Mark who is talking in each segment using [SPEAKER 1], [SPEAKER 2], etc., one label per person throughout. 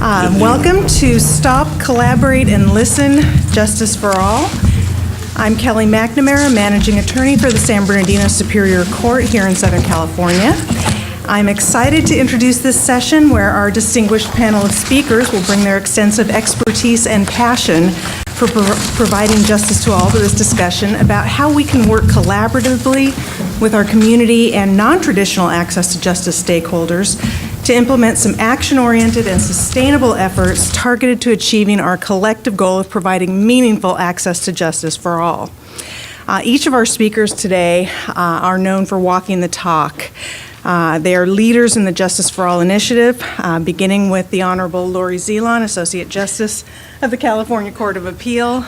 [SPEAKER 1] Welcome to Stop, Collaborate, and Listen, Justice for All. I'm Kelly McNamara, Managing Attorney for the San Bernardino Superior Court here in Southern California. I'm excited to introduce this session where our distinguished panel of speakers will bring their extensive expertise and passion for providing justice to all to this discussion about how we can work collaboratively with our community and non-traditional access to justice stakeholders to implement some action-oriented and sustainable efforts targeted to achieving our collective goal of providing meaningful access to justice for all. Each of our speakers today are known for walking the talk. They are leaders in the Justice for All initiative, beginning with the Honorable Lori Zelon, Associate Justice of the California Court of Appeal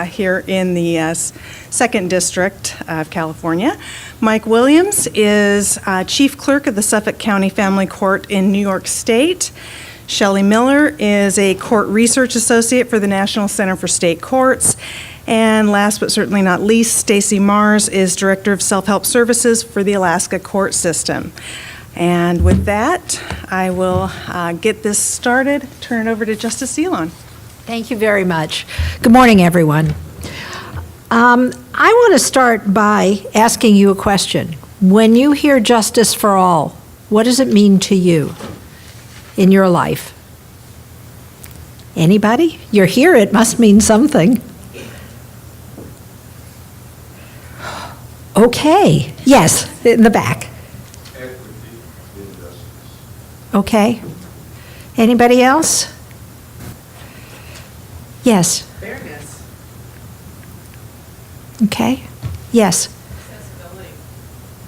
[SPEAKER 1] here in the 2nd District of California. Mike Williams is Chief Clerk of the Suffolk County Family Court in New York State. Shelley Miller is a Court Research Associate for the National Center for State Courts. And last but certainly not least, Stacy Mars is Director of Self-Help Services for the Alaska Court System. And with that, I will get this started. Turn it over to Justice Zelon.
[SPEAKER 2] Thank you very much. Good morning, everyone. I want to start by asking you a question. When you hear justice for all, what does it mean to you in your life? Anybody? You're here, it must mean something. Okay, yes, in the back.
[SPEAKER 3] Equity in justice.
[SPEAKER 2] Okay. Anybody else? Yes.
[SPEAKER 1] Fairness.
[SPEAKER 2] Okay. Yes.
[SPEAKER 1] Accessibility.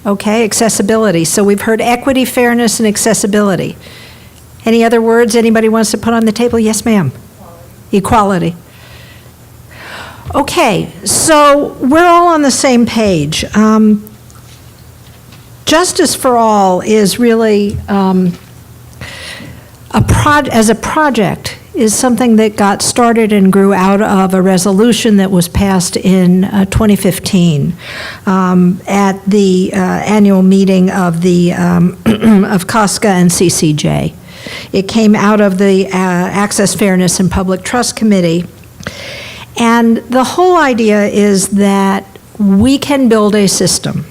[SPEAKER 2] Okay, accessibility. So we've heard equity, fairness, and accessibility. Any other words anybody wants to put on the table? Yes, ma'am. Equality. Okay, so we're all on the same page. Justice for All is really, as a project, is something that got started and grew out of a resolution that was passed in 2015 at the annual meeting of the of COSCA and CCJ. It came out of the Access, Fairness, and Public Trust Committee. And the whole idea is that we can build a system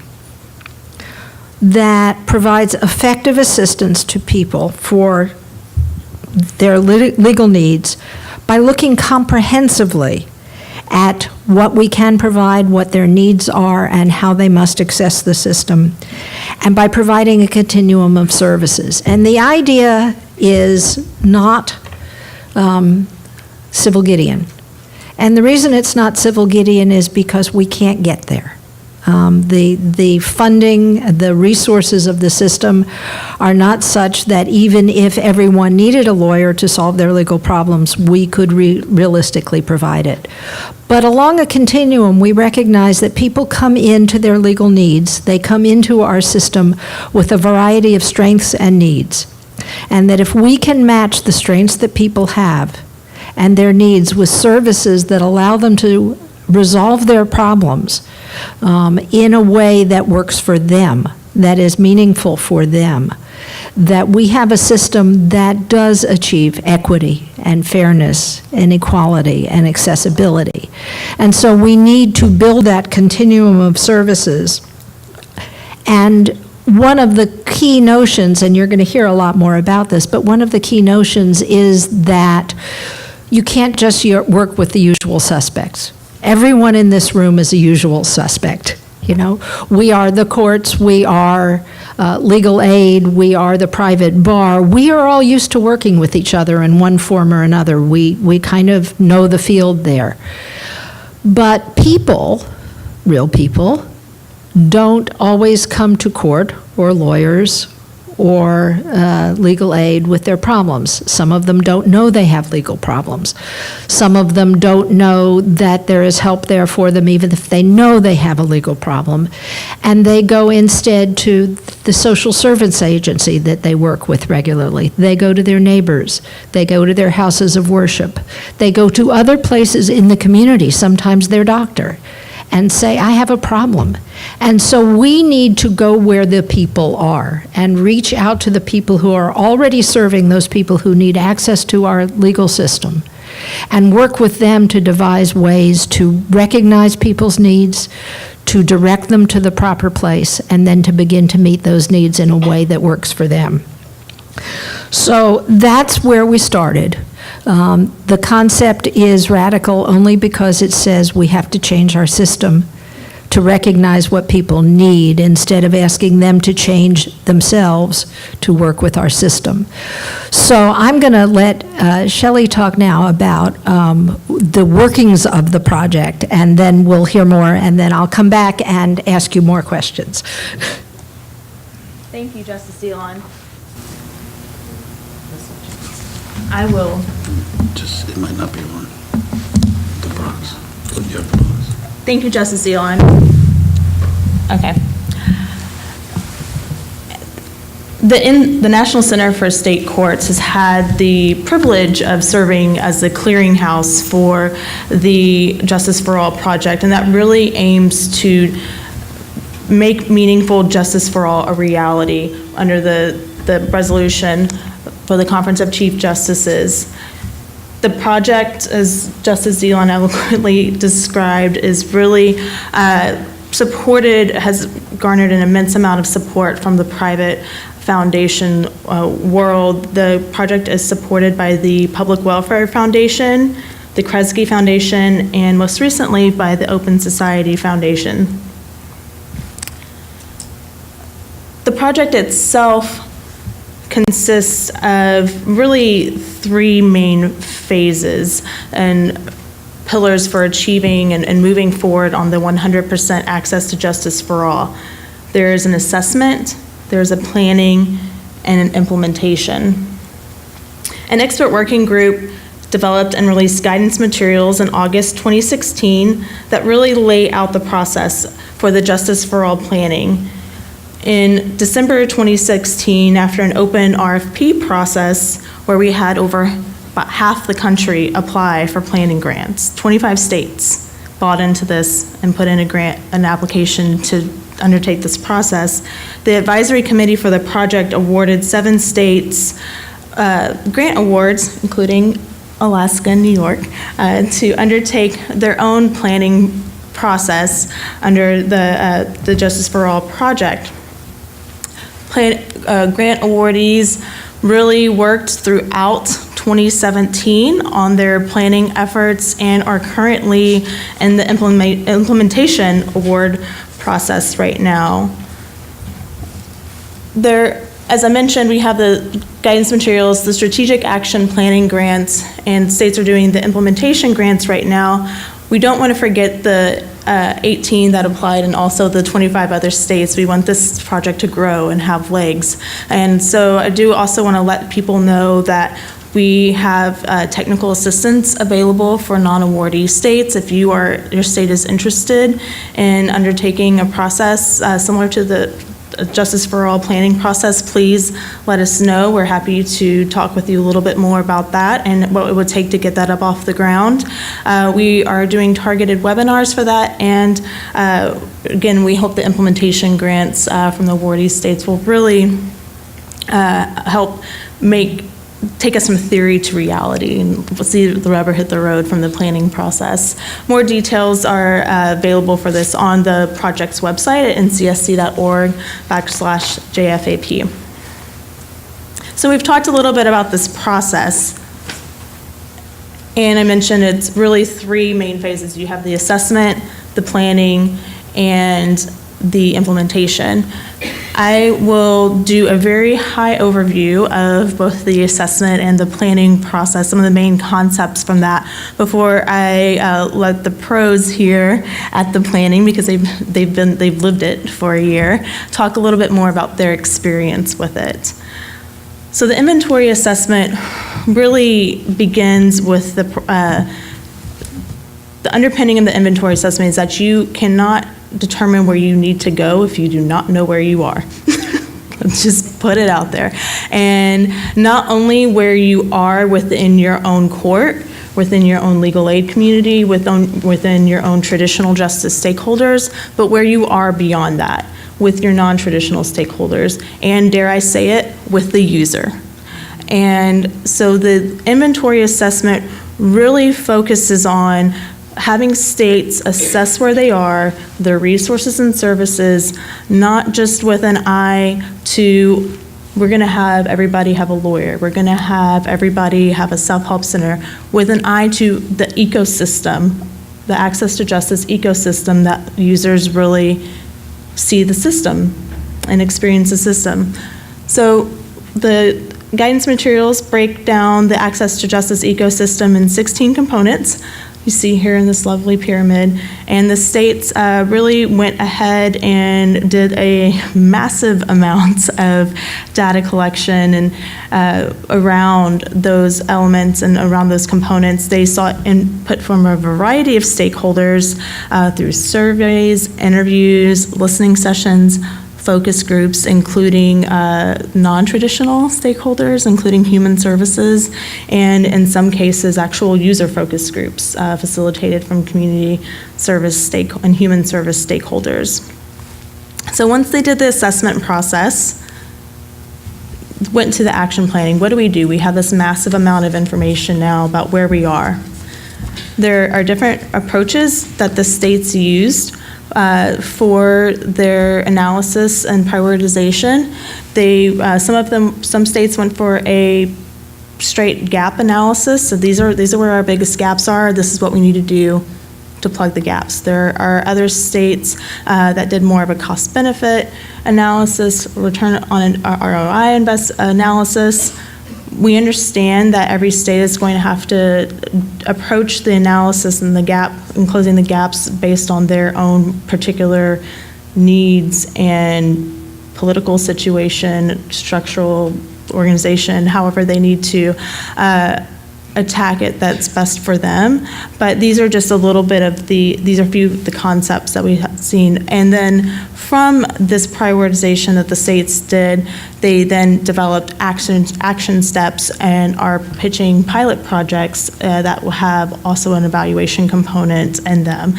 [SPEAKER 2] that provides effective assistance to people for their legal needs by looking comprehensively at what we can provide, what their needs are, and how they must access the system, and by providing a continuum of services. And the idea is not Civil Gideon. And the reason it's not Civil Gideon is because we can't get there. The funding, the resources of the system are not such that even if everyone needed a lawyer to solve their legal problems, we could realistically provide it. But along a continuum, we recognize that people come into their legal needs. They come into our system with a variety of strengths and needs. And that if we can match the strengths that people have and their needs with services that allow them to resolve their problems in a way that works for them, that is meaningful for them, that we have a system that does achieve equity and fairness and equality and accessibility. And so we need to build that continuum of services. And one of the key notions, and you're going to hear a lot more about this, but one of the key notions is that you can't just work with the usual suspects. Everyone in this room is a usual suspect. You know, we are the courts, we are legal aid, we are the private bar. We are all used to working with each other in one form or another. We kind of know the field there. But people, real people, don't always come to court or lawyers or legal aid with their problems. Some of them don't know they have legal problems. Some of them don't know that there is help there for them even if they know they have a legal problem. And they go instead to the social service agency that they work with regularly. They go to their neighbors. They go to their houses of worship. They go to other places in the community, sometimes their doctor. and say, I have a problem. And so we need to go where the people are and reach out to the people who are already serving those people who need access to our legal system, and work with them to devise ways to recognize people's needs, to direct them to the proper place, and then to begin to meet those needs in a way that works for them. So that's where we started. The concept is radical only because it says we have to change our system to recognize what people need instead of asking them to change themselves to work with our system. So I'm going to let Shelley talk now about the workings of the project, and then we'll hear more, and then I'll come back and ask you more questions.
[SPEAKER 4] Thank you, Justice Elon. I will.
[SPEAKER 5] Just, it might not be on the box. Put your box.
[SPEAKER 4] Thank you, Justice Elon. Okay. The National Center for State Courts has had the privilege of serving as the clearinghouse for the Justice for All project, and that really aims to make meaningful justice for all a reality under the resolution for the Conference of Chief Justices. The project, as Justice Elon eloquently described, is really supported, has garnered an immense amount of support from the private foundation world. The project is supported by the Public Welfare Foundation, the Kresge Foundation, and most recently by the Open Society Foundation. The project itself consists of really three main phases and pillars for achieving and moving forward on the 100% access to justice for all. There is an assessment, there's a planning, and an implementation. An expert working group developed and released guidance materials in August 2016 that really lay out the process for the Justice for All planning. In December 2016, after an open RFP process where we had over about half the country apply for planning grants, 25 states bought into this and put in an application to undertake this process, the advisory committee for the project awarded 7 states grant awards, including Alaska and New York, to undertake their own planning process under the Justice for All project. Grant awardees really worked throughout 2017 on their planning efforts and are currently in the implementation award process right now. As I mentioned, we have the guidance materials, the strategic action planning grants, and states are doing the implementation grants right now. We don't want to forget the 18 that applied and also the 25 other states. We want this project to grow and have legs. And so I do also want to let people know that we have technical assistance available for non-awardee states. If your state is interested in undertaking a process similar to the Justice for All planning process, please let us know. We're happy to talk with you a little bit more about that and what it would take to get that up off the ground. We are doing targeted webinars for that, and again, we hope the implementation grants from the awardee states will really help take us from theory to reality, and we'll see the rubber hit the road from the planning process. More details are available for this on the project's website at ncsc.org/JFAP. So we've talked a little bit about this process, and I mentioned it's really 3 main phases. You have the assessment, the planning, and the implementation. I will do a very high overview of both the assessment and the planning process, some of the main concepts from that, before I let the pros here at the planning, because they've lived it for a year, talk a little bit more about their experience with it. So the inventory assessment really begins with the underpinning of the inventory assessment is that you cannot determine where you need to go if you do not know where you are. Let's just put it out there. And not only where you are within your own court, within your own legal aid community, within your own traditional justice stakeholders, but where you are beyond that with your non-traditional stakeholders, and dare I say it, with the user. And so the inventory assessment really focuses on having states assess where they are, their resources and services, not just with an eye to, we're going to have everybody have a lawyer, we're going to have everybody have a self-help center, with an eye to the ecosystem, the access to justice ecosystem that users really see the system and experience the system. So the guidance materials break down the access to justice ecosystem in 16 components. You see here in this lovely pyramid. And the states really went ahead and did a massive amount of data collection and around those elements and around those components. They sought input from a variety of stakeholders through surveys, interviews, listening sessions, focus groups, including non-traditional stakeholders, including human services, and in some cases, actual user focus groups facilitated from community service and human service stakeholders. So once they did the assessment process, went to the action planning. What do? We have this massive amount of information now about where we are. There are different approaches that the states used for their analysis and prioritization. Some states went for a straight gap analysis. So these are where our biggest gaps are. This is what we need to do to plug the gaps. There are other states that did more of a cost-benefit analysis, return on an ROI analysis. We understand that every state is going to have to approach the analysis and the gap and closing the gaps based on their own particular needs and political situation, structural organization, however they need to attack it that's best for them. But these are just a little bit of these are a few of the concepts that we have seen. And then from this prioritization that the states did, they then developed action steps and are pitching pilot projects that will have also an evaluation component in them.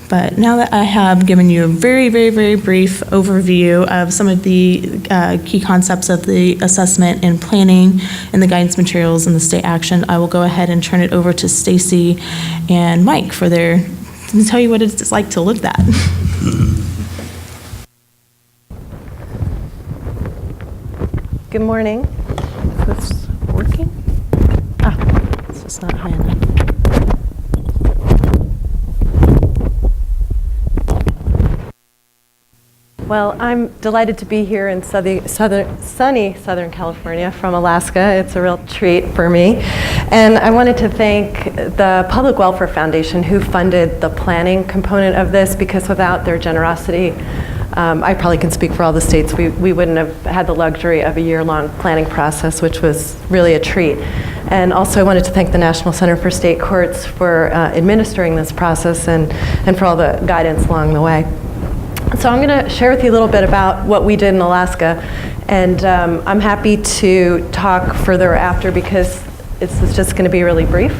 [SPEAKER 4] But now that I have given you a very, very, very brief overview of some of the key concepts of the assessment and planning and the guidance materials and the state action, I will go ahead and turn it over to Stacy and Mike to tell you what it's like to live that.
[SPEAKER 6] Good morning. Is this working? It's just not high enough. Well, I'm delighted to be here in sunny Southern California from Alaska. It's a real treat for me. And I wanted to thank the Public Welfare Foundation who funded the planning component of this, because without their generosity, I probably can speak for all the states, we wouldn't have had the luxury of a year-long planning process, which was really a treat. And also I wanted to thank the National Center for State Courts for administering this process and for all the guidance along the way. So I'm going to share with you a little bit about what we did in Alaska, and I'm happy to talk further after because it's just going to be really brief.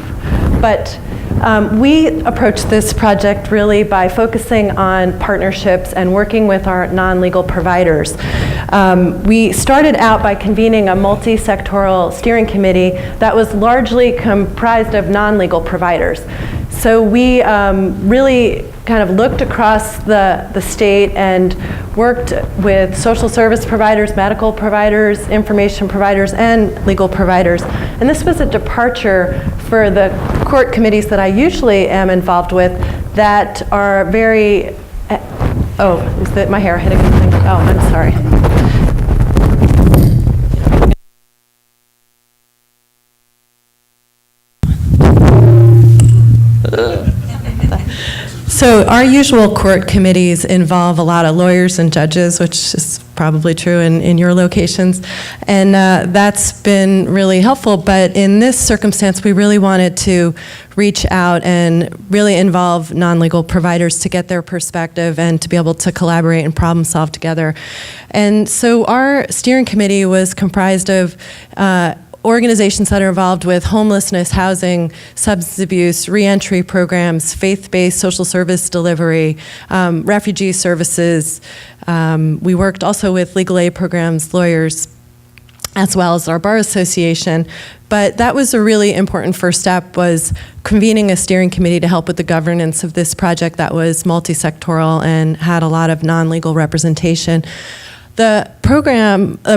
[SPEAKER 6] But we approached this project really by focusing on partnerships and working with our non-legal providers. We started out by convening a multi-sectoral steering committee that was largely comprised of non-legal providers. So we really kind of looked across the state and worked with social service providers, medical providers, information providers, and legal providers. And this was a departure for the court committees that I usually am involved with that are very, oh, is that my hair hitting something? Oh, I'm sorry. So our usual court committees involve a lot of lawyers and judges, which is probably true in your locations, and that's been really helpful. But in this circumstance, we really wanted to reach out and really involve non-legal providers to get their perspective and to be able to collaborate and problem solve together. And so our steering committee was comprised of organizations that are involved with homelessness, housing, substance abuse, reentry programs, faith-based social service delivery, refugee services. We worked also with legal aid programs, lawyers, as well as our bar association. But that was a really important first step, was convening a steering committee to help with the governance of this project that was multi-sectoral and had a lot of non-legal representation. The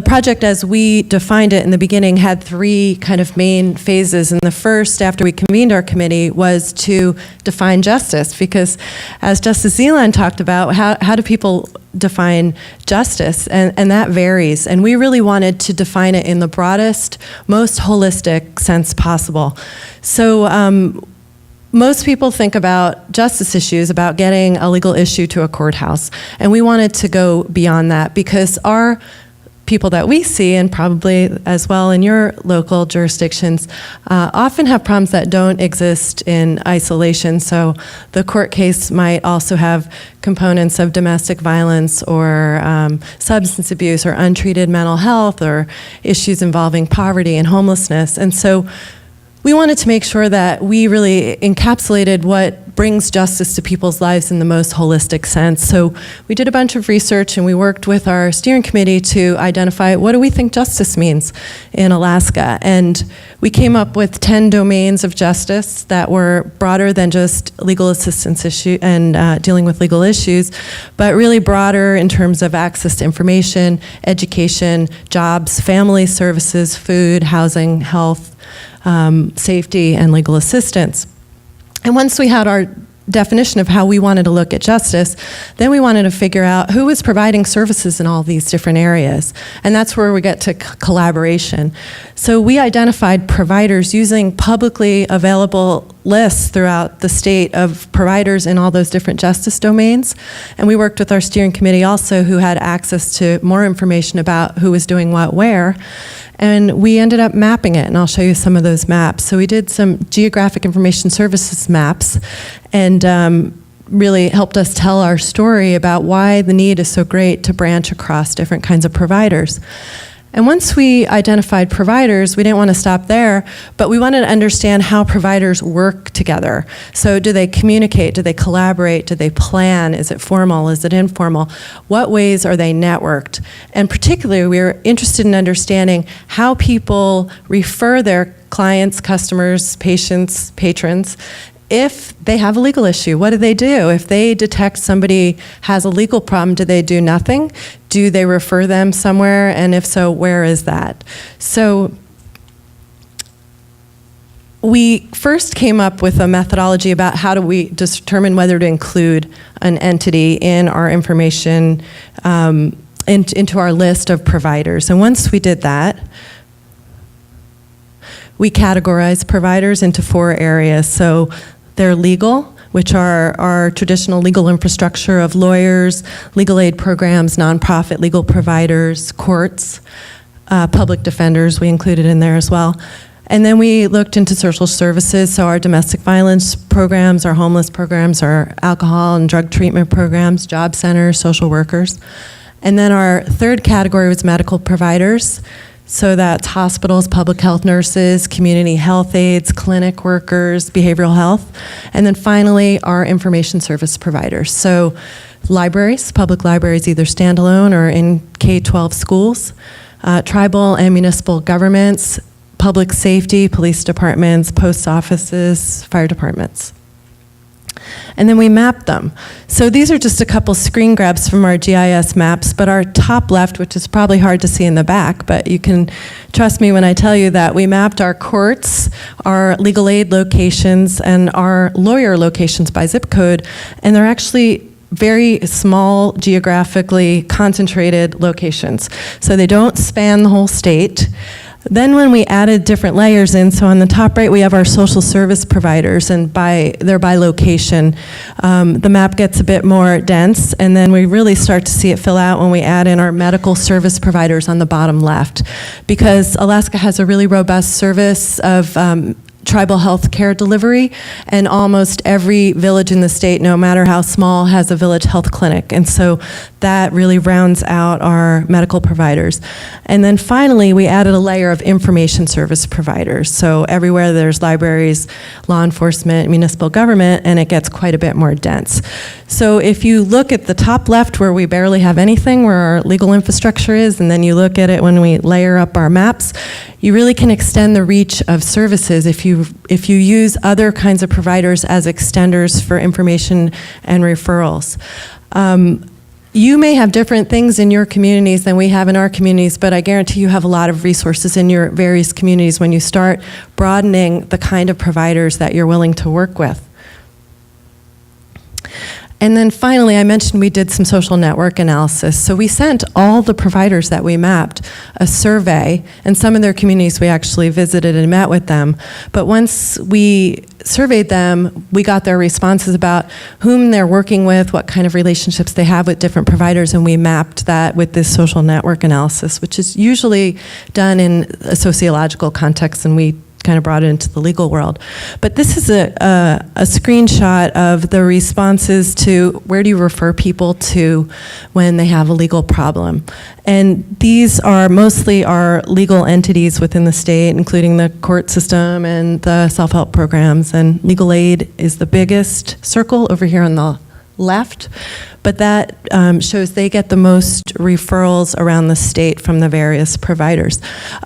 [SPEAKER 6] project as we defined it in the beginning had three kind of main phases. And the first, after we convened our committee, was to define justice. Because as Justice Zeland talked about, how do people define justice? And that varies. And we really wanted to define it in the broadest, most holistic sense possible. So most people think about justice issues, about getting a legal issue to a courthouse. And we wanted to go beyond that, because our people that we see, and probably as well in your local jurisdictions, often have problems that don't exist in isolation. So the court case might also have components of domestic violence or substance abuse or untreated mental health or issues involving poverty and homelessness. And so we wanted to make sure that we really encapsulated what brings justice to people's lives in the most holistic sense. So we did a bunch of research, and we worked with our steering committee to identify, what do we think justice means in Alaska? And we came up with 10 domains of justice that were broader than just legal assistance issue and dealing with legal issues, but really broader in terms of access to information, education, jobs, family services, food, housing, health, safety, and legal assistance. And once we had our definition of how we wanted to look at justice, then we wanted to figure out who was providing services in all these different areas. And that's where we get to collaboration. So we identified providers using publicly available lists throughout the state of providers in all those different justice domains. And we worked with our steering committee also, who had access to more information about who was doing what where. And we ended up mapping it, and I'll show you some of those maps. So we did some geographic information services maps, and really helped us tell our story about why the need is so great to branch across different kinds of providers. And once we identified providers, we didn't want to stop there, but we wanted to understand how providers work together. So do they communicate? Do they collaborate? Do they plan? Is it formal? Is it informal? What ways are they networked? And particularly, we were interested in understanding how people refer their clients, customers, patients, patrons, if they have a legal issue. What do they do? If they detect somebody has a legal problem, do they do nothing? Do they refer them somewhere? And if so, where is that? So we first came up with a methodology about how do we determine whether to include an entity in our information, into our list of providers. And once we did that, we categorized providers into 4 areas. So they're legal, which are our traditional legal infrastructure of lawyers, legal aid programs, nonprofit legal providers, courts, public defenders, we included in there as well. And then we looked into social services, so our domestic violence programs, our homeless programs, our alcohol and drug treatment programs, job centers, social workers. And then our third category was medical providers. So that's hospitals, public health nurses, community health aides, clinic workers, behavioral health. And then finally, our information service providers. So libraries, public libraries, either standalone or in K-12 schools, tribal and municipal governments, public safety, police departments, post offices, fire departments. And then we mapped them. So these are just a couple screen grabs from our GIS maps, but our top left, which is probably hard to see in the back, but you can trust me when I tell you that we mapped our courts, our legal aid locations, and our lawyer locations by zip code, and they're actually very small, geographically concentrated locations. So they don't span the whole state. Then when we added different layers in, so on the top right we have our social service providers, and they're by location. The map gets a bit more dense, and then we really start to see it fill out when we add in our medical service providers on the bottom left. Because Alaska has a really robust service of tribal health care delivery, and almost every village in the state, no matter how small, has a village health clinic. And so that really rounds out our medical providers. And then finally, we added a layer of information service providers. So everywhere there's libraries, law enforcement, municipal government, and it gets quite a bit more dense. So if you look at the top left where we barely have anything, where our legal infrastructure is, and then you look at it when we layer up our maps, you really can extend the reach of services if you use other kinds of providers as extenders for information and referrals. You may have different things in your communities than we have in our communities, but I guarantee you have a lot of resources in your various communities when you start broadening the kind of providers that you're willing to work with. And then finally, I mentioned we did some social network analysis. So we sent all the providers that we mapped a survey, and some of their communities we actually visited and met with them. But once we surveyed them, we got their responses about whom they're working with, what kind of relationships they have with different providers, and we mapped that with this social network analysis, which is usually done in a sociological context, and we kind of brought it into the legal world. But this is a screenshot of the responses to where do you refer people to when they have a legal problem. And these are mostly our legal entities within the state, including the court system and the self-help programs. And legal aid is the biggest circle over here on the left, but that shows they get the most referrals around the state from the various providers.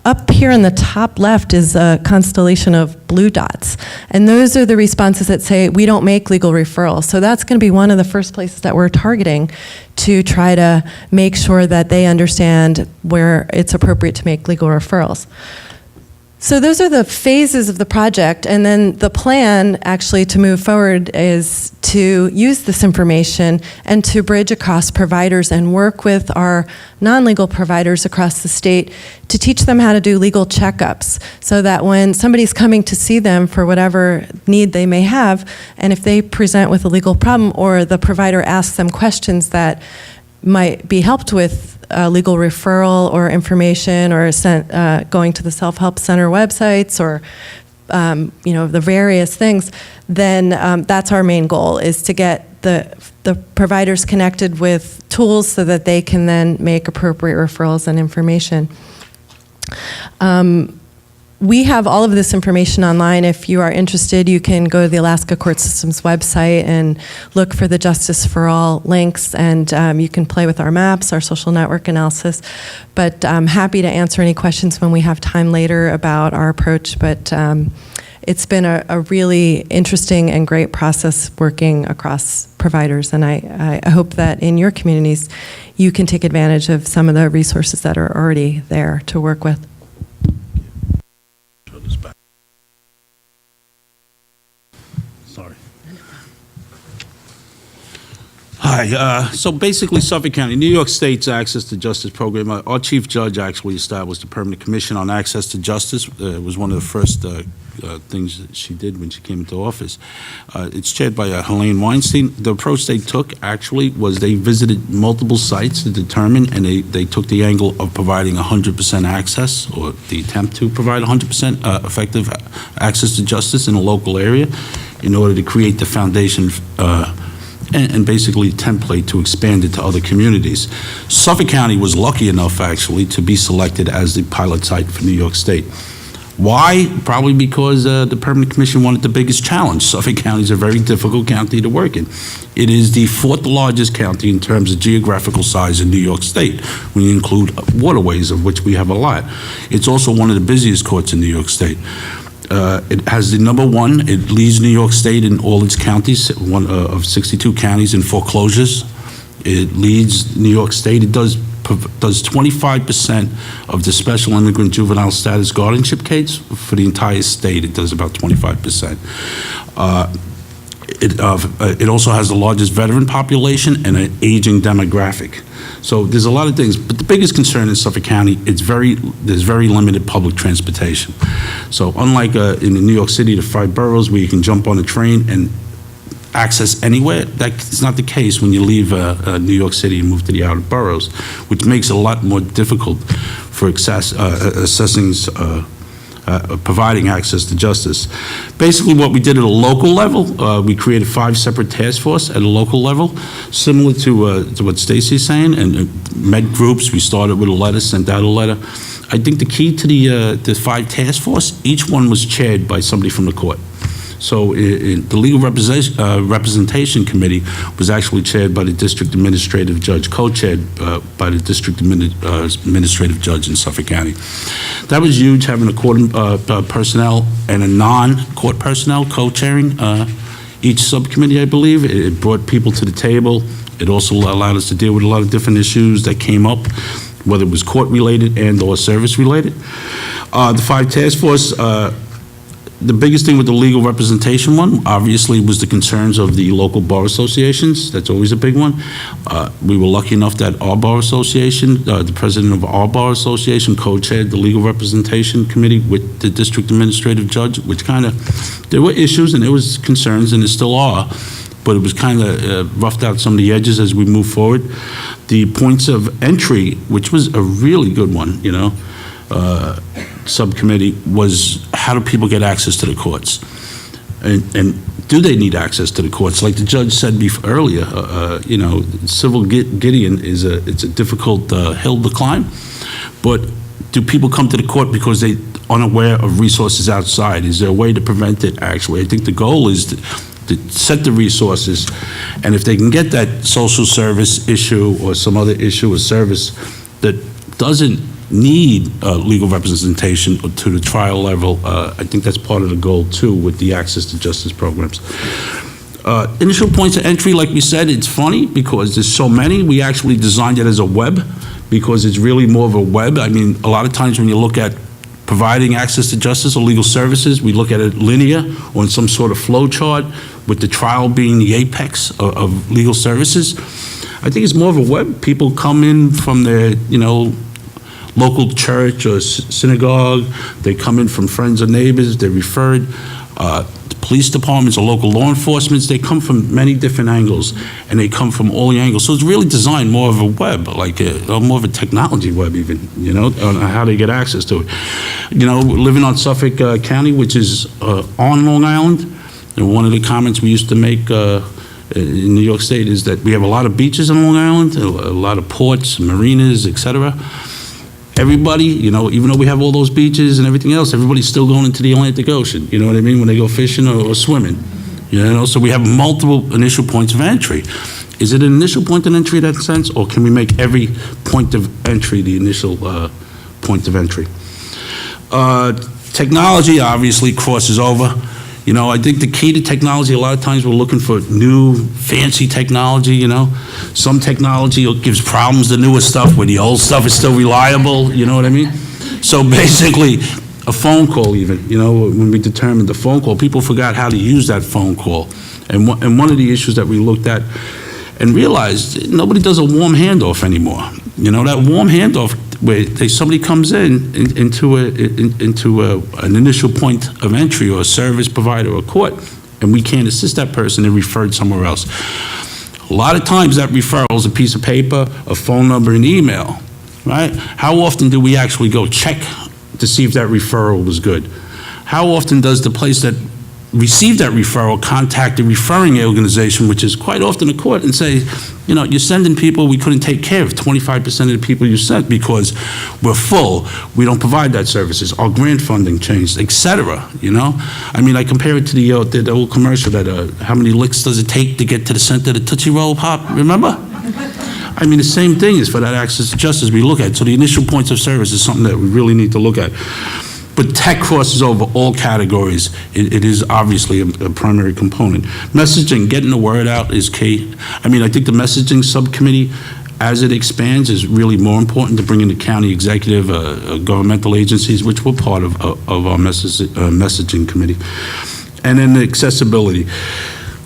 [SPEAKER 6] Up here in the top left is a constellation of blue dots, and those are the responses that say we don't make legal referrals. So that's going to be one of the first places that we're targeting to try to make sure that they understand where it's appropriate to make legal referrals. So those are the phases of the project, and then the plan actually to move forward is to use this information and to bridge across providers and work with our non-legal providers across the state to teach them how to do legal checkups so that when somebody's coming to see them for whatever need they may have, and if they present with a legal problem or the provider asks them questions that might be helped with legal referral or information or going to the self-help center websites or the various things, then that's our main goal, is to get the providers connected with tools so that they can then make appropriate referrals and information. We have all of this information online. If you are interested, you can go to the Alaska Court System's website and look for the Justice for All links, and you can play with our maps, our social network analysis. But I'm happy to answer any questions when we have time later about our approach. But it's been a really interesting and great process working across providers, and I hope that in your communities you can take advantage of some of the resources that are already there to work with.
[SPEAKER 5] Sorry. Hi. So basically, Suffolk County, New York State's Access to Justice program. Our chief judge actually established the Permanent Commission on Access to Justice. It was one of the first things that she did when she came into office. It's chaired by Helene Weinstein. The approach they took actually was they visited multiple sites to determine, and they took the angle of providing 100% access, or the attempt to provide 100% effective access to justice in a local area in order to create the foundation and basically template to expand it to other communities. Suffolk County was lucky enough actually to be selected as the pilot site for New York State. Why? Probably because the Permanent Commission wanted the biggest challenge. Suffolk County is a very difficult county to work in. It is the fourth largest county in terms of geographical size in New York State, when you include waterways, of which we have a lot. It's also one of the busiest courts in New York State. It has the number one. It leads New York State in all its counties, one of 62 counties in foreclosures. It leads New York State. It does 25% of the special immigrant juvenile status guardianship case for the entire state. It does about 25%. It also has the largest veteran population and an aging demographic. So there's a lot of things, but the biggest concern in Suffolk County, there's very limited public transportation. So unlike in New York City, the 5 boroughs where you can jump on a train and access anywhere, that's not the case when you leave New York City and move to the outer boroughs, which makes it a lot more difficult for assessing providing access to justice. Basically, what we did at a local level, we created 5 separate task force at a local level, similar to what Stacy's saying, and met groups. We started with a letter, sent out a letter. I think the key to the 5 task force, each one was chaired by somebody from the court. So the Legal Representation Committee was actually chaired by the District Administrative Judge, co-chaired by the District Administrative Judge in Suffolk County. That was huge, having a court personnel and a non-court personnel co-chairing each subcommittee, I believe. It brought people to the table. It also allowed us to deal with a lot of different issues that came up, whether it was court-related and/or service-related. The 5 task force, the biggest thing with the legal representation one, obviously, was the concerns of the local bar associations. That's always a big one. We were lucky enough that our bar association, the president of our bar association, co-chaired the legal representation committee with the district administrative judge, which kind of, there were issues and there was concerns, and there still are, but it was kind of roughed out some of the edges as we move forward. The points of entry, which was a really good one, you know, subcommittee, was how do people get access to the courts? And do they need access to the courts? Like the judge said earlier, you know, civil Gideon is it's a difficult hill to climb, but do people come to the court because they unaware of resources outside? Is there a way to prevent it, actually? I think the goal is to set the resources, and if they can get that social service issue or some other issue or service that doesn't need legal representation to the trial level, I think that's part of the goal too with the access to justice programs. Initial points of entry, like we said, it's funny because there's so many. We actually designed it as a web because it's really more of a web. I mean, a lot of times when you look at providing access to justice or legal services, we look at it linear or in some sort of flow chart, with the trial being the apex of legal services. I think it's more of a web. People come in from their, you know, local church or synagogue. They come in from friends or neighbors. They're referred. The police departments or local law enforcement, they come from many different angles, and they come from all the angles. So it's really designed more of a web, like more of a technology web even, you know, on how they get access to it. You know, living on Suffolk County, which is on Long Island, and one of the comments we used to make in New York State is that we have a lot of beaches on Long Island, a lot of ports, marinas, etc. Everybody, you know, even though we have all those beaches and everything else, everybody's still going into the Atlantic Ocean, you know what I mean, when they go fishing or swimming, you know, so we have multiple initial points of entry. Is it an initial point of entry in that sense, or can we make every point of entry the initial point of entry? Technology obviously crosses over. You know, I think the key to technology, a lot of times we're looking for new, fancy technology, you know. Some technology gives problems to newer stuff where the old stuff is still reliable, you know what I mean? So basically, a phone call even, you know, when we determined the phone call, people forgot how to use that phone call. And one of the issues that we looked at and realized, nobody does a warm handoff anymore. You know, that warm handoff where somebody comes into an initial point of entry or a service provider or court, and we can't assist that person, they're referred somewhere else. A lot of times that referral is a piece of paper, a phone number, and email, right? How often do we actually go check to see if that referral was good? How often does the place that received that referral contact the referring organization, which is quite often a court, and say, you know, you're sending people, we couldn't take care of 25% of the people you sent because we're full, we don't provide that services, our grant funding changed, etc. You know, I mean, I compare it to the old commercial that how many licks does it take to get to the center of the Tootsie Roll Pop, remember? I mean, the same thing is for that access to justice we look at. So the initial points of service is something that we really need to look at. But tech crosses over all categories. It is obviously a primary component. Messaging, getting the word out is key. I mean, I think the messaging subcommittee, as it expands, is really more important to bring in the county executive, governmental agencies, which we're part of our messaging committee. And then the accessibility.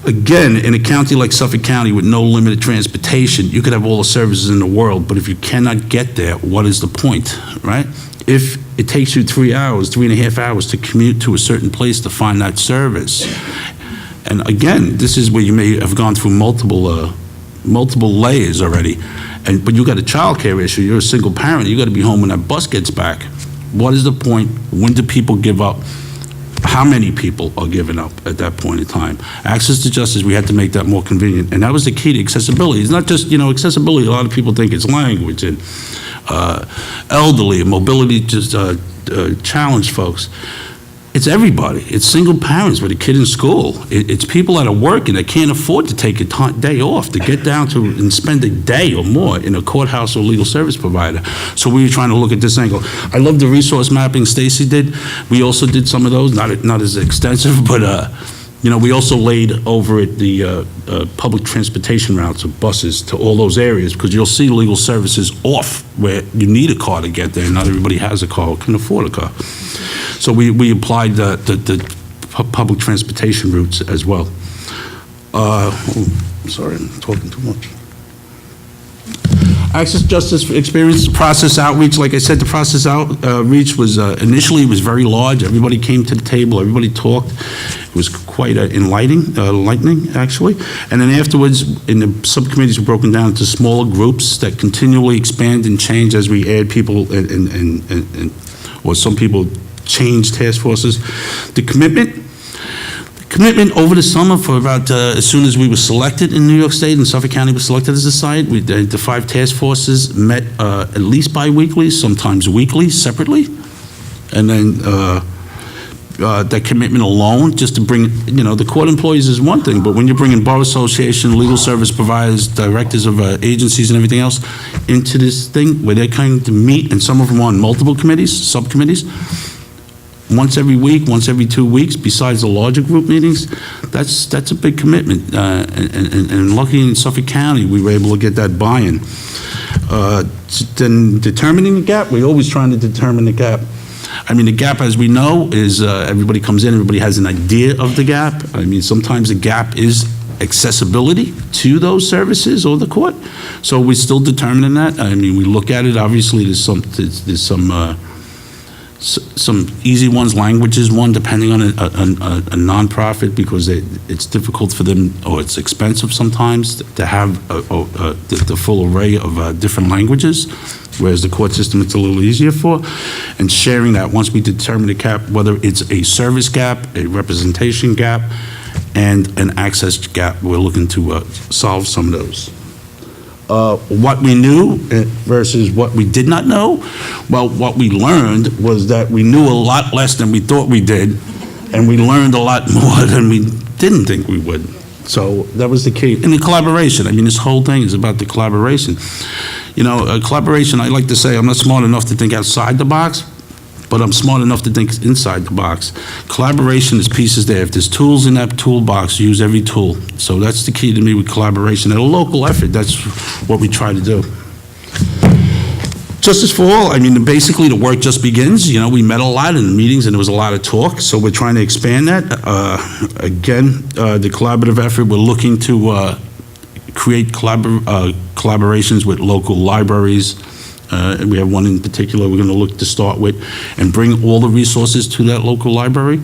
[SPEAKER 5] Again, in a county like Suffolk County with no limited transportation, you could have all the services in the world, but if you cannot get there, what is the point, right? If it takes you 3 hours, 3.5 hours to commute to a certain place to find that service. And again, this is where you may have gone through multiple layers already. But you got a child care issue, you're a single parent, you got to be home when that bus gets back, What is the point? When do people give up? How many people are giving up at that point in time? Access to justice, we had to make that more convenient, and that was the key to accessibility. It's not just, accessibility, a lot of people think it's language and elderly and mobility, just challenged folks. It's everybody. It's single parents with a kid in school. It's people that are working that can't afford to take a day off to get down to and spend a day or more in a courthouse or legal service provider. So we were trying to look at this angle. I love the resource mapping Stacy did. We also did some of those, not as extensive, but we also laid over it the public transportation routes of buses to all those areas, because you'll see legal services off where you need a car to get there. Not everybody has a car or can afford a car. So we applied the public transportation routes as well. Sorry, I'm talking too much. Access Justice Experience Process Outreach, like I said, the process outreach was initially was very large. Everybody came to the table, everybody talked. It was quite enlightening, actually. And then afterwards, in the subcommittees were broken down into smaller groups that continually expand and change as we add people or some people change task forces. The commitment over the summer for about, as soon as we were selected in New York State and Suffolk County was selected as a site, the 5 task forces met at least bi-weekly, sometimes weekly, separately. And then that commitment alone, just to bring, the court employees is one thing, but when you're bringing bar association, legal service providers, directors of agencies and everything else into this thing where they're kind to meet, and some of them on multiple committees, subcommittees, once every week, once every 2 weeks, besides the larger group meetings, that's a big commitment. And lucky in Suffolk County, we were able to get that buy-in. Then determining the gap, we're always trying to determine the gap. I mean, the gap, as we know, is everybody comes in, everybody has an idea of the gap. I mean, sometimes the gap is accessibility to those services or the court. So we're still determining that. I mean, we look at it, obviously, there's some easy ones, language is one, depending on a nonprofit, because it's difficult for them, or it's expensive sometimes to have the full array of different languages, whereas the court system it's a little easier for. And sharing that, once we determine the gap, whether it's a service gap, a representation gap, and an access gap, we're looking to solve some of those. What we knew versus what we did not know. Well, what we learned was that we knew a lot less than we thought we did, and we learned a lot more than we didn't think we would. So that was the key. And the collaboration. I mean, this whole thing is about the collaboration. Collaboration, I like to say, I'm not smart enough to think outside the box, but I'm smart enough to think inside the box. Collaboration is pieces there. If there's tools in that toolbox, use every tool. So that's the key to me with collaboration. And a local effort, that's what we try to do. Justice for All, I mean, basically the work just begins. We met a lot in the meetings and there was a lot of talk, so we're trying to expand that. Again, the collaborative effort, we're looking to create collaborations with local libraries. And we have one in particular we're going to look to start with, and bring all the resources to that local library,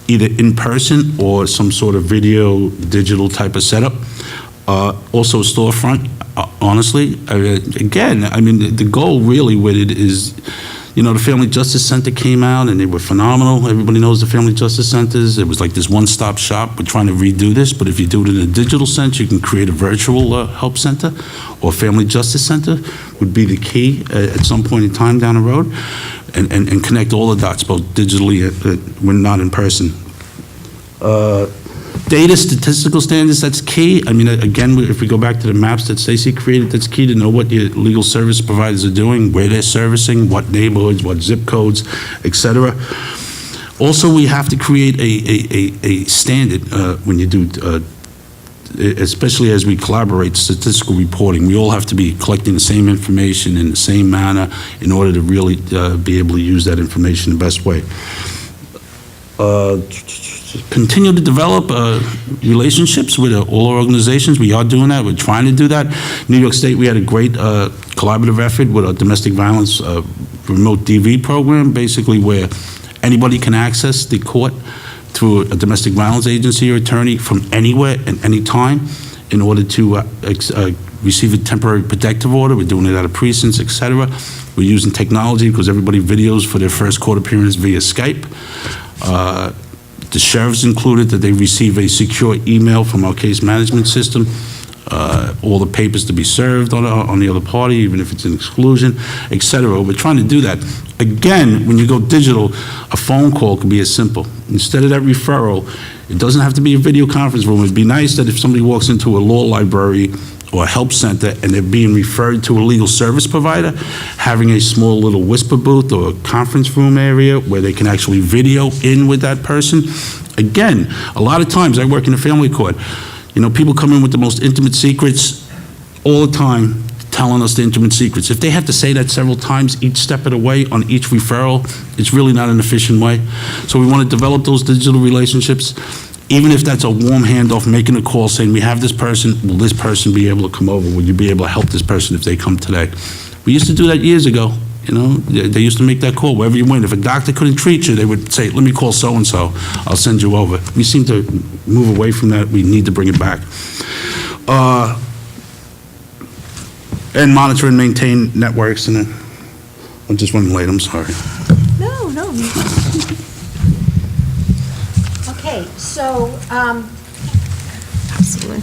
[SPEAKER 5] either in person or some sort of video, digital type of setup. Also a storefront, honestly. Again, I mean, the goal really with it is, the Family Justice Center came out and they were phenomenal. Everybody knows the Family Justice Centers. It was like this one-stop shop. We're trying to redo this, but if you do it in a digital sense, you can create a virtual help center, or Family Justice Center would be the key at some point in time down the road, and connect all the dots, both digitally when not in person. Data statistical standards, that's key. I mean, again, if we go back to the maps that Stacy created, that's key to know what your legal service providers are doing, where they're servicing, what neighborhoods, what zip codes, et cetera. Also, we have to create a standard when you do, especially as we collaborate, statistical reporting. We all have to be collecting the same information in the same manner in order to really be able to use that information the best way. Continue to develop relationships with all our organizations. We are doing that. We're trying to do that. New York State, we had a great collaborative effort with a domestic violence remote DV program, basically where anybody can access the court through a domestic violence agency or attorney from anywhere and any time in order to receive a temporary protective order. We're doing it out of precincts, et cetera. We're using technology because everybody videos for their first court appearance via Skype. The sheriff's included that they receive a secure email from our case management system, all the papers to be served on the other party, even if it's an exclusion, et cetera. We're trying to do that. Again, when you go digital, a phone call can be as simple. Instead of that referral, it doesn't have to be a video conference room. It'd be nice that if somebody walks into a law library or a help center and they're being referred to a legal service provider, having a small little whisper booth or a conference room area where they can actually video in with that person. Again, a lot of times I work in a family court. You know, people come in with the most intimate secrets all the time, telling us the intimate secrets. If they have to say that several times each step of the way on each referral, it's really not an efficient way. So we want to develop those digital relationships, even if that's a warm handoff, making a call saying, we have this person, will this person be able to come over? Will you be able to help this person if they come today? We used to do that years ago. You know, they used to make that call wherever you went. If a doctor couldn't treat you, they would say, let me call so-and-so, I'll send you over. We seem to move away from that. We need to bring it back. And monitor and maintain networks. And I'm just running late, I'm sorry.
[SPEAKER 2] No. Okay, so,
[SPEAKER 4] Absolutely.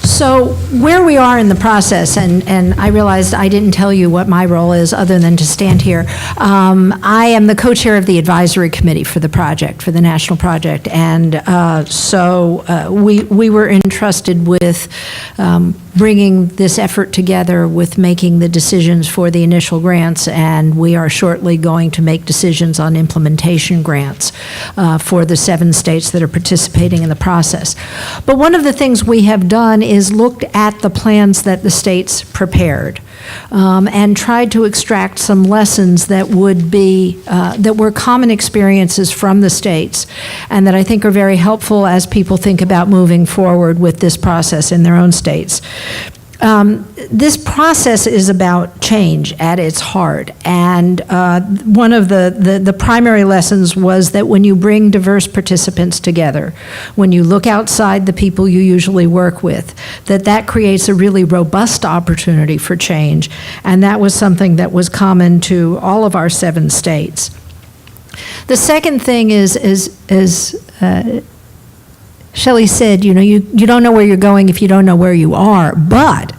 [SPEAKER 2] So where we are in the process, and I realized I didn't tell you what my role is other than to stand here. I am the co-chair of the advisory committee for the project, for the national project, and we were entrusted with bringing this effort together with making the decisions for the initial grants, and we are shortly going to make decisions on implementation grants for the 7 states that are participating in the process. But one of the things we have done is looked at the plans that the states prepared and tried to extract some lessons that would be, that were common experiences from the states and that I think are very helpful as people think about moving forward with this process in their own states. This process is about change at its heart, and one of the primary lessons was that when you bring diverse participants together, when you look outside the people you usually work with, that creates a really robust opportunity for change, and that was something that was common to all of our 7 states. The second thing is Shelley said, you know, you don't know where you're going if you don't know where you are, but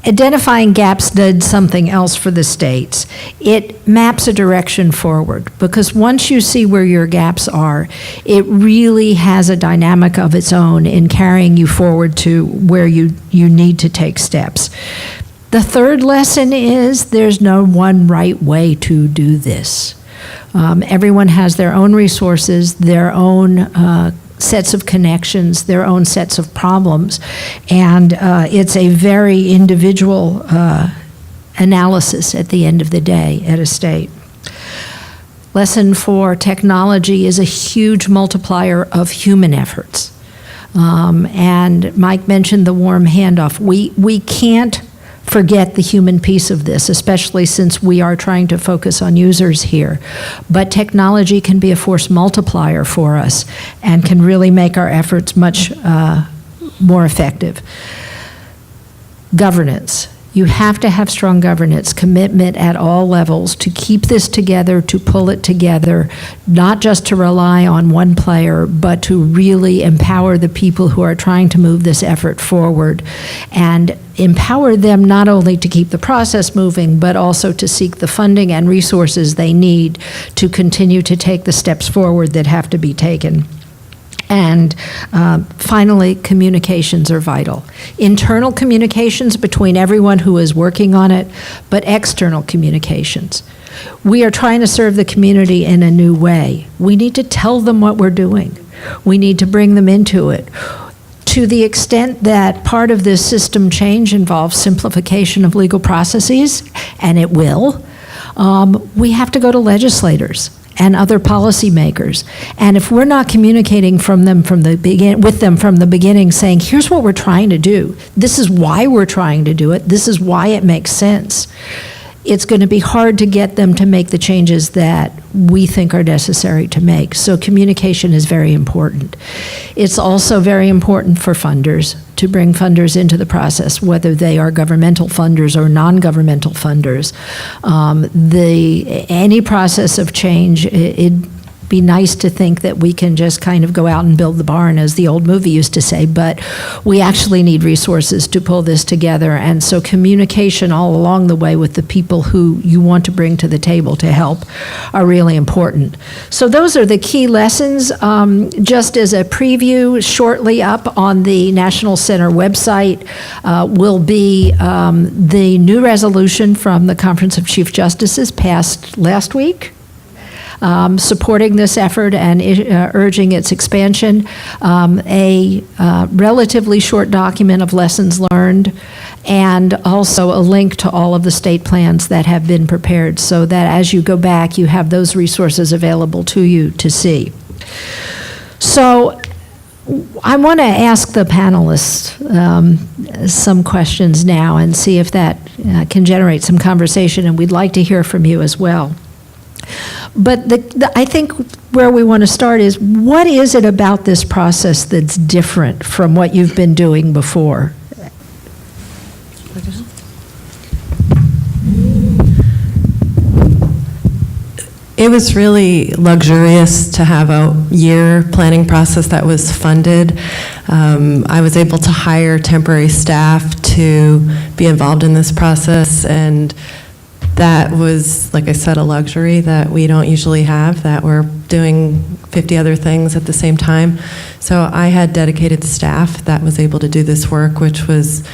[SPEAKER 2] identifying gaps did something else for the states. It maps a direction forward, because once you see where your gaps are, it really has a dynamic of its own in carrying you forward to where you need to take steps. The third lesson is there's no one right way to do this. Everyone has their own resources, their own sets of connections, their own sets of problems, and it's a very individual analysis at the end of the day at a state. Lesson 4, technology is a huge multiplier of human efforts. And Mike mentioned the warm handoff. We can't forget the human piece of this, especially since we are trying to focus on users here. But technology can be a force multiplier for us and can really make our efforts much more effective. Governance. You have to have strong governance, commitment at all levels to keep this together, to pull it together, not just to rely on one player, but to really empower the people who are trying to move this effort forward and empower them not only to keep the process moving, but also to seek the funding and resources they need to continue to take the steps forward that have to be taken. And finally, communications are vital. Internal communications between everyone who is working on it, but external communications. We are trying to serve the community in a new way. We need to tell them what we're doing. We need to bring them into it. To the extent that part of this system change involves simplification of legal processes, and it will, we have to go to legislators and other policymakers. And if we're not communicating with them from the beginning, saying, here's what we're trying to do, this is why we're trying to do it, this is why it makes sense, it's going to be hard to get them to make the changes that we think are necessary to make. So communication is very important. It's also very important for funders to bring funders into the process, whether they are governmental funders or non-governmental funders. Any process of change, it'd be nice to think that we can just kind of go out and build the barn, as the old movie used to say, but we actually need resources to pull this together. And so communication all along the way with the people who you want to bring to the table to help are really important. So those are the key lessons. Just as a preview, shortly up on the National Center website will be the new resolution from the Conference of Chief Justices passed last week, supporting this effort and urging its expansion, a relatively short document of lessons learned, and also a link to all of the state plans that have been prepared, so that as you go back, you have those resources available to you to see. So I want to ask the panelists some questions now and see if that can generate some conversation, and we'd like to hear from you as well. But I think where we want to start is, what is it about this process that's different from what you've been doing before?
[SPEAKER 7] It was really luxurious to have a year planning process that was funded. I was able to hire temporary staff to be involved in this process, and that was, like I said, a luxury that we don't usually have, that we're doing 50 other things at the same time. So I had dedicated staff that was able to do this work, which was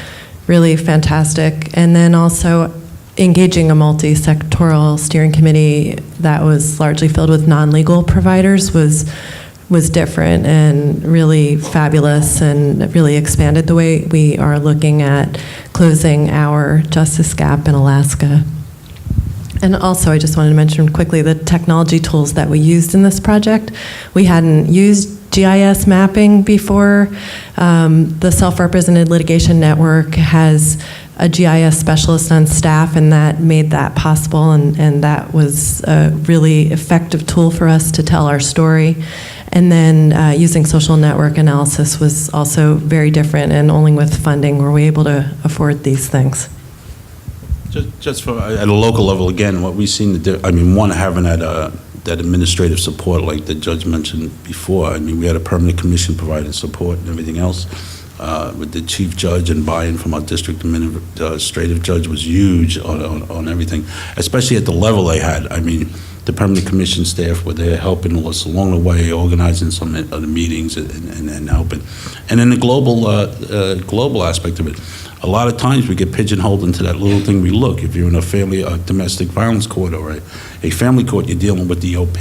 [SPEAKER 7] really fantastic. And then also engaging a multi-sectoral steering committee that was largely filled with non-legal providers was different and really fabulous, and really expanded the way we are looking at closing our justice gap in Alaska. And also, I just wanted to mention quickly the technology tools that we used in this project. We hadn't used GIS mapping before. The Self-Represented Litigation Network has a GIS specialist on staff, and that made that possible, and that was a really effective tool for us to tell our story. And then using social network analysis was also very different, and only with funding were we able to afford these things.
[SPEAKER 5] Just for, at a local level, again, what we've seen, one, having that administrative support like the judge mentioned before. I mean, we had a permanent commission providing support and everything else. With the chief judge and buy-in from our district administrative judge was huge on everything, especially at the level they had. I mean, the permanent commission staff were there helping us along the way, organizing some of the meetings and helping. And then the global aspect of it. A lot of times we get pigeonholed into that little thing we look. If you're in a domestic violence court or a family court, you're dealing with the OP.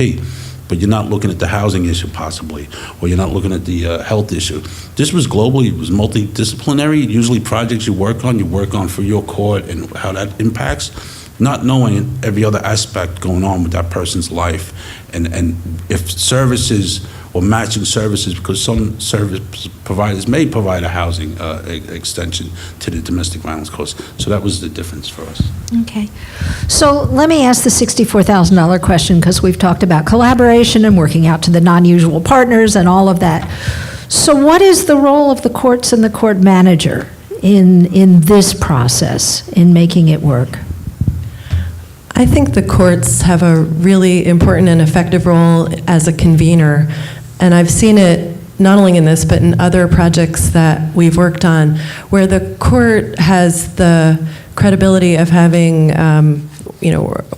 [SPEAKER 5] But you're not looking at the housing issue possibly, or you're not looking at the health issue. This was globally, it was multidisciplinary. Usually projects you work on for your court and how that impacts, not knowing every other aspect going on with that person's life. And if services or matching services, because some service providers may provide a housing extension to the domestic violence courts. So that was the difference for us.
[SPEAKER 2] Okay. So let me ask the $64,000 question, because we've talked about collaboration and working out to the non-usual partners and all of that. So what is the role of the courts and the court manager in this process, in making it work?
[SPEAKER 7] I think the courts have a really important and effective role as a convener, and I've seen it not only in this, but in other projects that we've worked on, where the court has the credibility of having,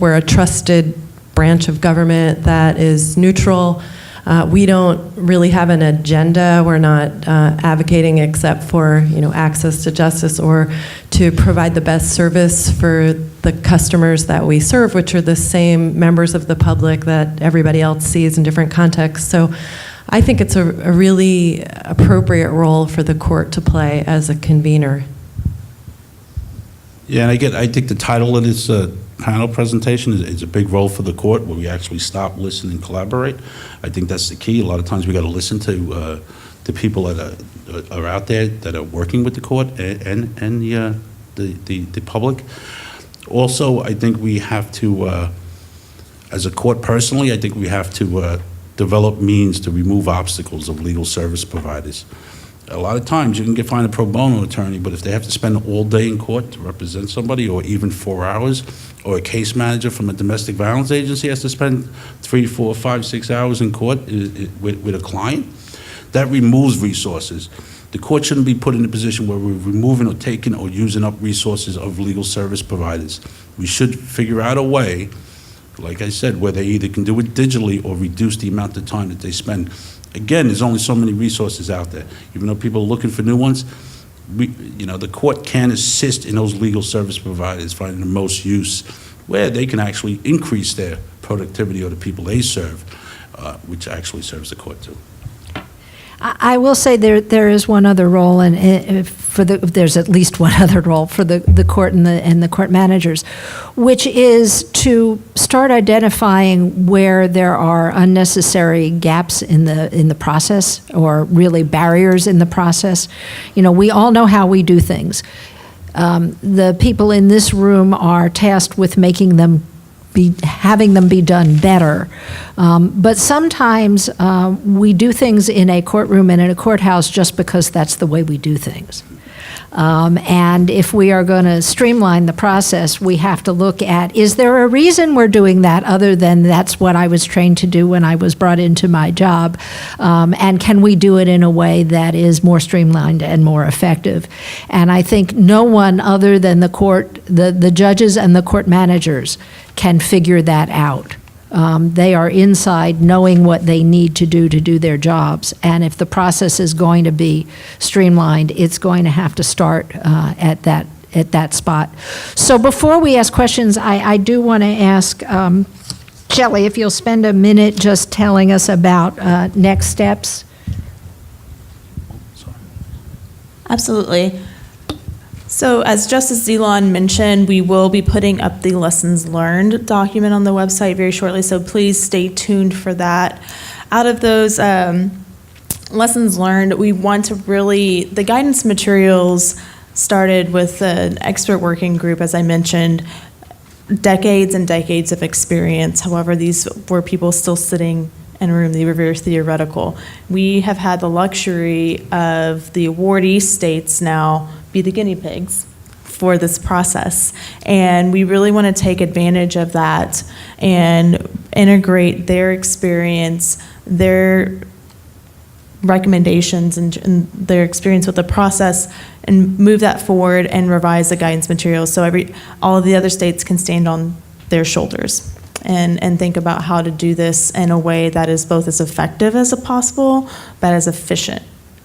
[SPEAKER 7] we're a trusted branch of government that is neutral. We don't really have an agenda. We're not advocating except for, access to justice or to provide the best service for the customers that we serve, which are the same members of the public that everybody else sees in different contexts. So I think it's a really appropriate role for the court to play as a convener.
[SPEAKER 5] Yeah, and I think the title of this panel presentation is a big role for the court, where we actually stop, listen, and collaborate. I think that's the key. A lot of times we got to listen to the people that are out there that are working with the court and the public. Also, I think we have to, as a court personally, I think we have to develop means to remove obstacles of legal service providers. A lot of times, you can find a pro bono attorney, but if they have to spend all day in court to represent somebody, or even 4 hours, or a case manager from a domestic violence agency has to spend 3, 4, 5, 6 hours in court with a client, that removes resources. The court shouldn't be put in a position where we're removing or taking or using up resources of legal service providers. We should figure out a way, like I said, where they either can do it digitally or reduce the amount of time that they spend. Again, there's only so many resources out there. Even though people are looking for new ones, the court can assist in those legal service providers finding the most use where they can actually increase their productivity of the people they serve, which actually serves the court too.
[SPEAKER 2] I will say there is one other role, and there's at least one other role for the court and the court managers, which is to start identifying where there are unnecessary gaps in the process, or really barriers in the process. We all know how we do things. The people in this room are tasked with having them be done better. But sometimes we do things in a courtroom and in a courthouse just because that's the way we do things. And if we are going to streamline the process, we have to look at, is there a reason we're doing that other than that's what I was trained to do when I was brought into my job? And can we do it in a way that is more streamlined and more effective? And I think no one other than the court, the judges and the court managers can figure that out. They are inside knowing what they need to do their jobs. And if the process is going to be streamlined, it's going to have to start at that spot. So before we ask questions, I do want to ask Shelley if you'll spend a minute just telling us about next steps.
[SPEAKER 4] Absolutely. So as Justice Zelon mentioned, we will be putting up the lessons learned document on the website very shortly, so please stay tuned for that. Out of those lessons learned, we want to the guidance materials started with an expert working group, as I mentioned, decades and decades of experience. However, these were people still sitting in a room. They were very theoretical. We have had the luxury of the awardee states now be the guinea pigs for this process. And we really want to take advantage of that and integrate their experience, their recommendations, and their experience with the process, and move that forward and revise the guidance materials so all of the other states can stand on their shoulders and think about how to do this in a way that is both as effective as possible, but as efficient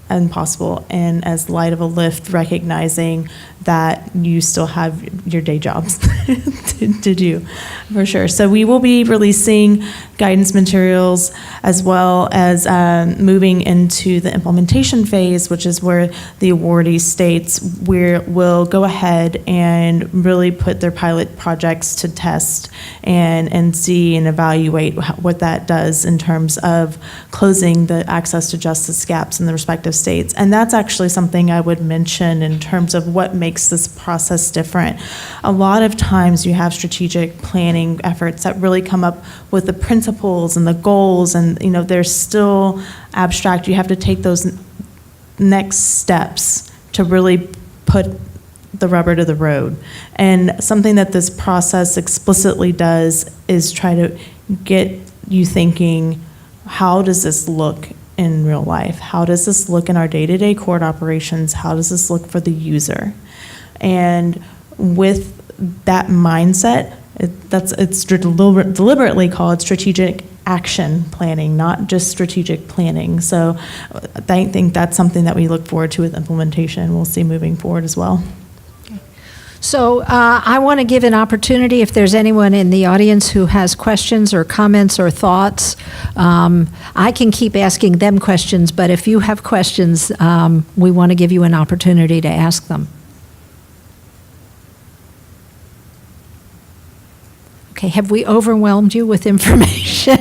[SPEAKER 4] as possible, and as light of a lift, recognizing that you still have your day jobs to do, for sure. So we will be releasing guidance materials as well as moving into the implementation phase, which is where the awardee states will go ahead and really put their pilot projects to test and see and evaluate what that does in terms of closing the access to justice gaps in the respective states. And that's actually something I would mention in terms of what makes this process different. A lot of times you have strategic planning efforts that really come up with the principles and the goals, and they're still abstract. You have to take those next steps to really put the rubber to the road. And something that this process explicitly does is try to get you thinking, how does this look in real life? How does this look in our day-to-day court operations? How does this look for the user? And with that mindset, it's deliberately called strategic action planning, not just strategic planning. So I think that's something that we look forward to with implementation. We'll see moving forward as well.
[SPEAKER 2] So I want to give an opportunity if there's anyone in the audience who has questions or comments or thoughts. I can keep asking them questions, but if you have questions, we want to give you an opportunity to ask them. Okay, have we overwhelmed you with information?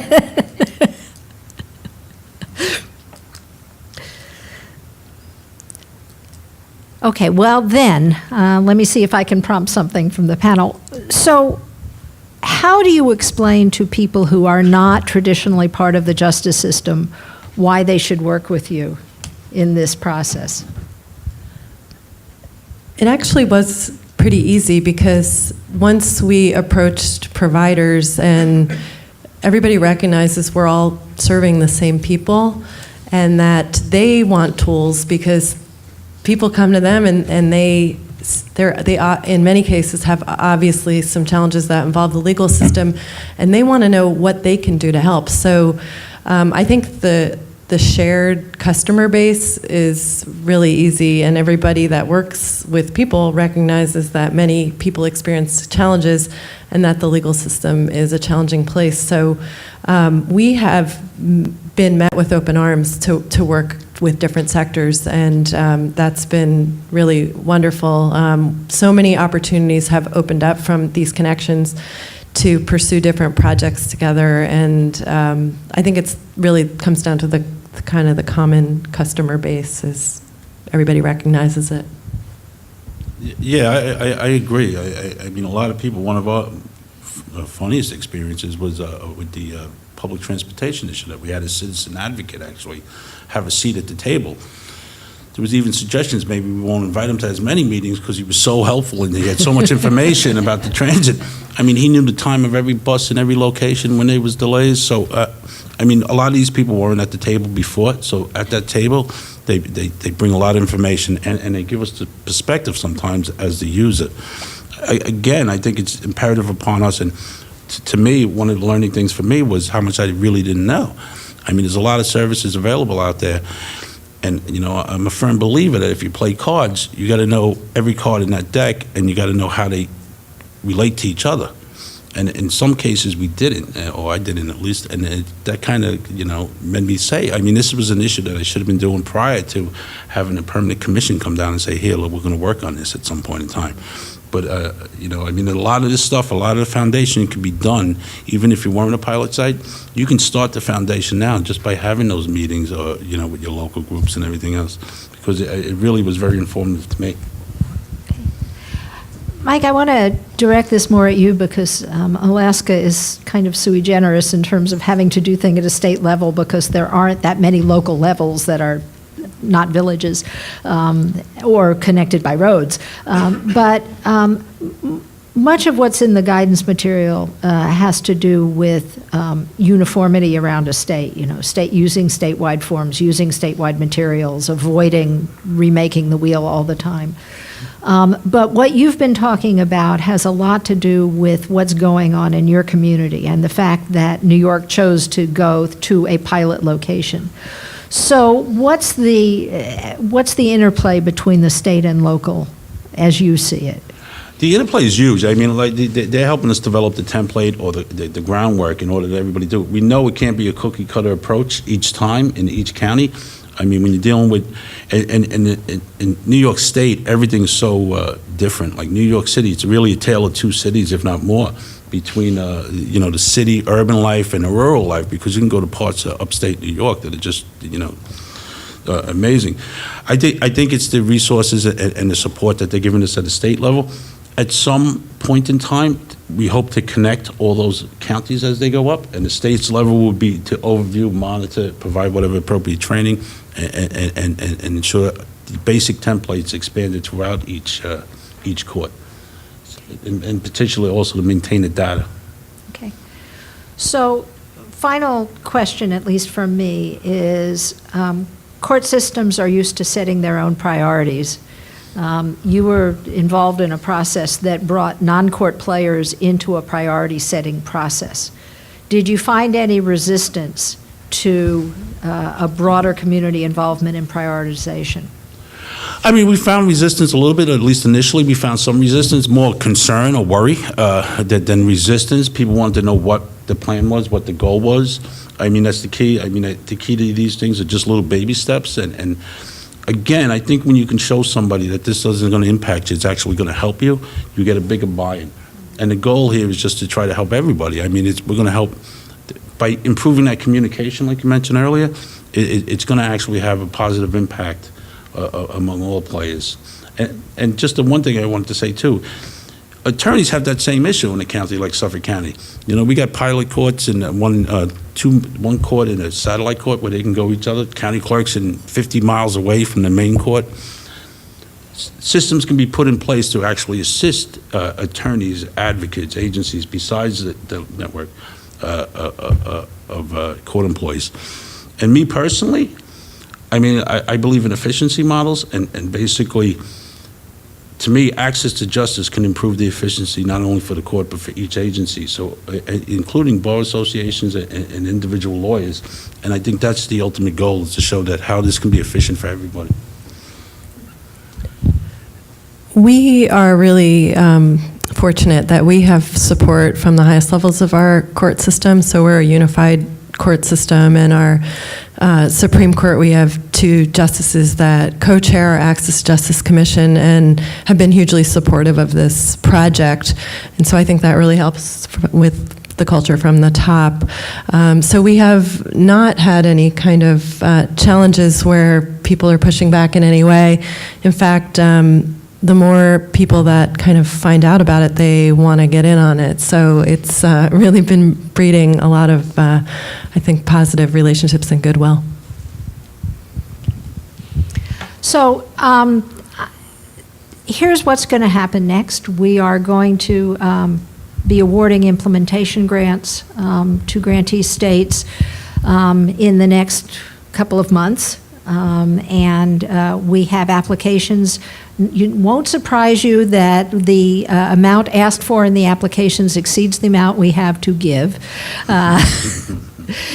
[SPEAKER 2] Okay, well then, let me see if I can prompt something from the panel. So how do you explain to people who are not traditionally part of the justice system why they should work with you in this process?
[SPEAKER 7] It actually was pretty easy because once we approached providers and everybody recognizes we're all serving the same people and that they want tools because people come to them and they in many cases have obviously some challenges that involve the legal system, and they want to know what they can do to help. So I think the shared customer base is really easy, and everybody that works with people recognizes that many people experience challenges and that the legal system is a challenging place. So we have been met with open arms to work with different sectors, and that's been really wonderful. So many opportunities have opened up from these connections to pursue different projects together, and I think it's really comes down to the kind of the common customer base, as everybody recognizes it.
[SPEAKER 5] Yeah, I agree. I mean, a lot of people, one of our funniest experiences was with the public transportation issue, that we had a citizen advocate actually have a seat at the table. There was even suggestions maybe we won't invite him to as many meetings because he was so helpful and he had so much information about the transit. I mean, he knew the time of every bus in every location when there was delays. So, I mean, a lot of these people weren't at the table before. So at that table, they bring a lot of information and they give us the perspective sometimes as the user. Again, I think it's imperative upon us, and to me, one of the learning things for me was how much I really didn't know. I mean, there's a lot of services available out there. And, you know, I'm a firm believer that if you play cards, you got to know every card in that deck, and you got to know how they relate to each other. And in some cases, we didn't, or I didn't at least, and that kind of, you know, made me say, I mean, this was an issue that I should have been doing prior to having a permanent commission come down and say, here, look, we're going to work on this at some point in time. But, you know, I mean, a lot of this stuff, a lot of the foundation can be done, even if you weren't a pilot site. You can start the foundation now just by having those meetings, or, you know, with your local groups and everything else, because it really was very informative to me.
[SPEAKER 2] Mike, I want to direct this more at you because Alaska is kind of sui generis in terms of having to do things at a state level because there aren't that many local levels that are not villages or connected by roads. But much of what's in the guidance material has to do with uniformity around a state, you know, using statewide forms, using statewide materials, avoiding remaking the wheel all the time. But what you've been talking about has a lot to do with what's going on in your community and the fact that New York chose to go to a pilot location. So what's the interplay between the state and local as you see it?
[SPEAKER 5] The interplay is huge. I mean, like they're helping us develop the template or the groundwork in order that everybody do it. We know it can't be a cookie cutter approach each time in each county. I mean, when you're dealing with, in New York State, everything's so different. Like New York City, it's really a tale of two cities, if not more, between you know, the city urban life and the rural life, because you can go to parts of upstate New York that are just, you know, amazing. I think it's the resources and the support that they're giving us at the state level. At some point in time, we hope to connect all those counties as they go up, and the state's level would be to overview, monitor, provide whatever appropriate training, and ensure the basic templates expanded throughout each court, and particularly also to maintain the data.
[SPEAKER 2] Okay. So, final question, at least from me, is court systems are used to setting their own priorities. You were involved in a process that brought non-court players into a priority-setting process. Did you find any resistance to a broader community involvement in prioritization?
[SPEAKER 5] I mean, we found resistance a little bit, at least initially. We found some resistance, more concern or worry than resistance. People wanted to know what the plan was, what the goal was. I mean, that's the key. I mean, the key to these things are just little baby steps. And again, I think when you can show somebody that this isn't going to impact you, it's actually going to help you, you get a bigger buy-in. And the goal here is just to try to help everybody. I mean, we're going to help by improving that communication, like you mentioned earlier. It's going to actually have a positive impact among all players. And just the one thing I wanted to say too, attorneys have that same issue in a county like Suffolk County. You know, we got pilot courts and one court and a satellite court where they can go each other. County clerks in 50 miles away from the main court. Systems can be put in place to actually assist attorneys, advocates, agencies besides the network of court employees. And me personally, I mean, I believe in efficiency models, and basically, to me, access to justice can improve the efficiency not only for the court but for each agency, so including bar associations and individual lawyers. And I think that's the ultimate goal, is to show that how this can be efficient for everybody.
[SPEAKER 7] We are really fortunate that we have support from the highest levels of our court system. So we're a unified court system. In our Supreme Court, we have 2 justices that co-chair our Access Justice Commission and have been hugely supportive of this project. And so I think that really helps with the culture from the top. So we have not had any kind of challenges where people are pushing back in any way. In fact, the more people that kind of find out about it, they want to get in on it. So it's really been breeding a lot of, I think, positive relationships and goodwill. So
[SPEAKER 2] Here's what's going to happen next. We are going to be awarding implementation grants to grantee states in the next couple of months. And we have applications. It won't surprise you that the amount asked for in the applications exceeds the amount we have to give.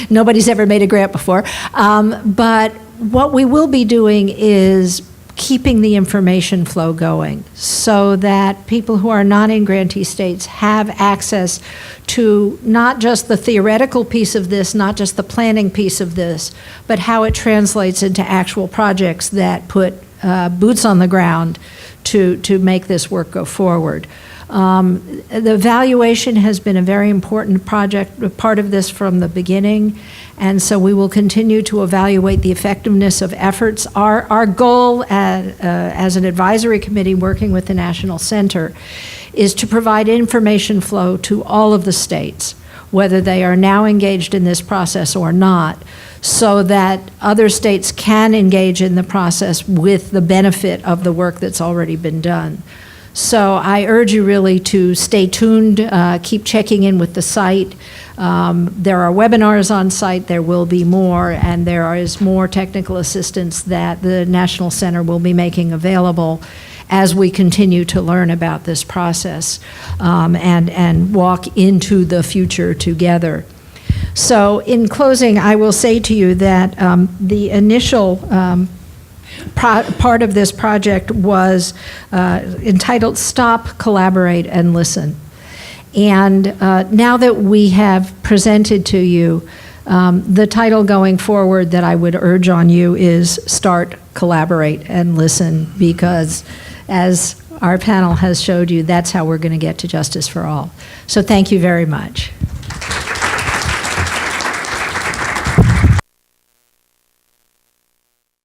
[SPEAKER 2] Nobody's ever made a grant before. But what we will be doing is keeping the information flow going so that people who are not in grantee states have access to not just the theoretical piece of this, not just the planning piece of this, but how it translates into actual projects that put boots on the ground to make this work go forward. The evaluation has been a very important part of this from the beginning, and so we will continue to evaluate the effectiveness of efforts. Our goal as an advisory committee working with the National Center is to provide information flow to all of the states, whether they are now engaged in this process or not, so that other states can engage in the process with the benefit of the work that's already been done. So I urge you really to stay tuned, keep checking in with the site. There are webinars on site, there will be more, and there is more technical assistance that the National Center will be making available as we continue to learn about this process and walk into the future together. So in closing, I will say to you that the initial part of this project was entitled Stop, Collaborate, and Listen. And now that we have presented to you, the title going forward that I would urge on you is Start, Collaborate, and Listen, because as our panel has showed you, that's how we're going to get to justice for all. So thank you very much.